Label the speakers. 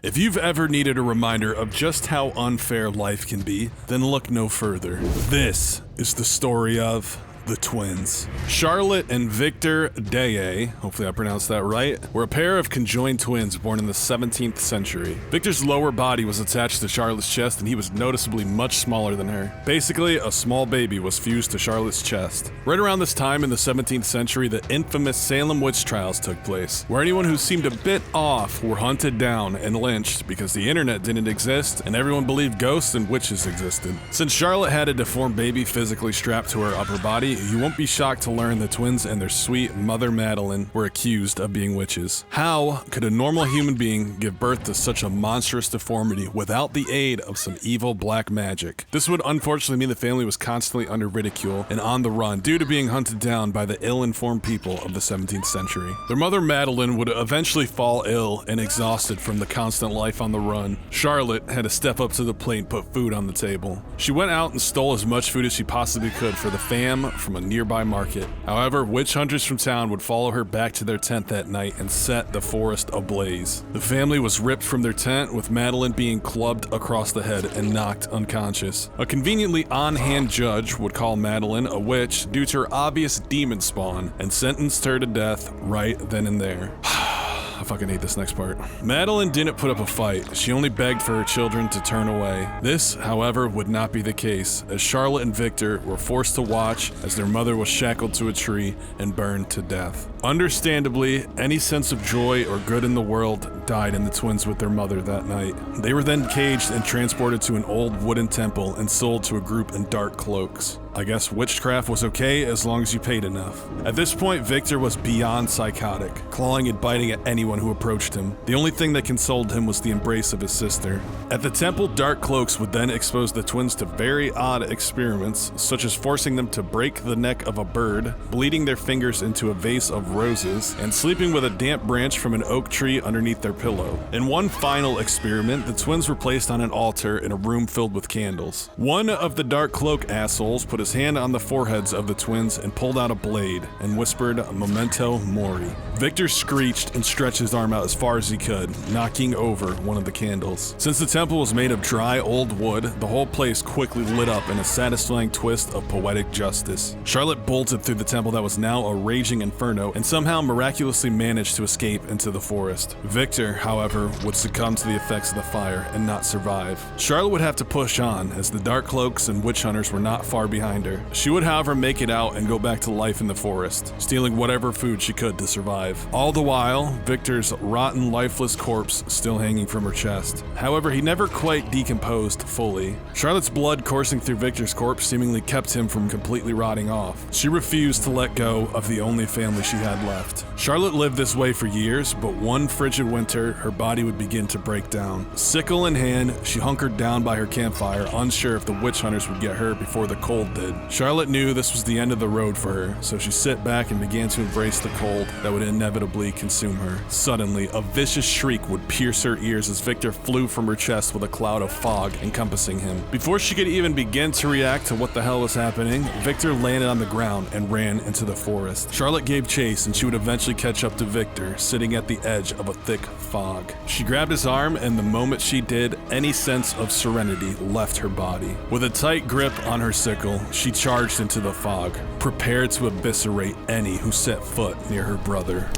Speaker 1: If you've ever needed a reminder of just how unfair life can be, then look no further. This is the story of the twins. Charlotte and Victor Deshayes, hopefully I pronounced that right, were a pair of conjoined twins born in the 17th century. Victor's lower body was attached to Charlotte's chest and he was noticeably much smaller than her. Basically, a small baby was fused to Charlotte's chest. Right around this time in the 17th century, the infamous Salem witch trials took place, where anyone who seemed a bit off were hunted down and lynched because the internet didn't exist and everyone believed ghosts and witches existed. Since Charlotte had a deformed baby physically strapped to her upper body, you won't be shocked to learn the twins and their sweet mother Madeline were accused of being witches. How could a normal human being give birth to such a monstrous deformity without the aid of some evil black magic? This would unfortunately mean the family was constantly under ridicule and on the run due to being hunted down by the ill-informed people of the 17th century. Their mother Madeline would eventually fall ill and exhausted from the constant life on the run. Charlotte had to step up to the plate and put food on the table. She went out and stole as much food as she possibly could for the fam from a nearby market. However, witch hunters from town would follow her back to their tent that night and set the forest ablaze. The family was ripped from their tent, with Madeline being clubbed across the head and knocked unconscious. A conveniently on-hand judge would call Madeline a witch due to her obvious demon spawn and sentenced her to death right then and there. I fucking hate this next part. Madeline didn't put up a fight. She only begged for her children to turn away. This, however, would not be the case, as Charlotte and Victor were forced to watch as their mother was shackled to a tree and burned to death. Understandably, any sense of joy or good in the world died in the twins with their mother that night. They were then caged and transported to an old wooden temple and sold to a group in dark cloaks. I guess witchcraft was okay as long as you paid enough. At this point, Victor was beyond psychotic, clawing and biting at anyone who approached him. The only thing that consoled him was the embrace of his sister. At the temple, dark cloaks would then expose the twins to very odd experiments, such as forcing them to break the neck of a bird, bleeding their fingers into a vase of roses, and sleeping with a damp branch from an oak tree underneath their pillow. In one final experiment, the twins were placed on an altar in a room filled with candles. One of the dark cloak assholes put his hand on the foreheads of the twins and pulled out a blade and whispered "Memento Mori." Victor screeched and stretched his arm out as far as he could, knocking over one of the candles. Since the temple was made of dry old wood, the whole place quickly lit up in a satisfying twist of poetic justice. Charlotte bolted through the temple that was now a raging inferno and somehow miraculously managed to escape into the forest. Victor, however, would succumb to the effects of the fire and not survive. Charlotte would have to push on, as the dark cloaks and witch hunters were not far behind her. She would, however, make it out and go back to life in the forest, stealing whatever food she could to survive. All the while, Victor's rotten, lifeless corpse still hanging from her chest. However, he never quite decomposed fully. Charlotte's blood coursing through Victor's corpse seemingly kept him from completely rotting off. She refused to let go of the only family she had left. Charlotte lived this way for years, but one frigid winter, her body would begin to break down. Sickle in hand, she hunkered down by her campfire, unsure if the witch hunters would get her before the cold did. Charlotte knew this was the end of the road for her, so she sat back and began to embrace the cold that would inevitably consume her. Suddenly, a vicious shriek would pierce her ears as Victor flew from her chest with a cloud of fog encompassing him. Before she could even begin to react to what the hell was happening, Victor landed on the ground and ran into the forest. Charlotte gave chase, and she would eventually catch up to Victor, sitting at the edge of a thick fog. She grabbed his arm, and the moment she did, any sense of serenity left her body. With a tight grip on her sickle, she charged into the fog, prepared to eviscerate any who set foot near her brother.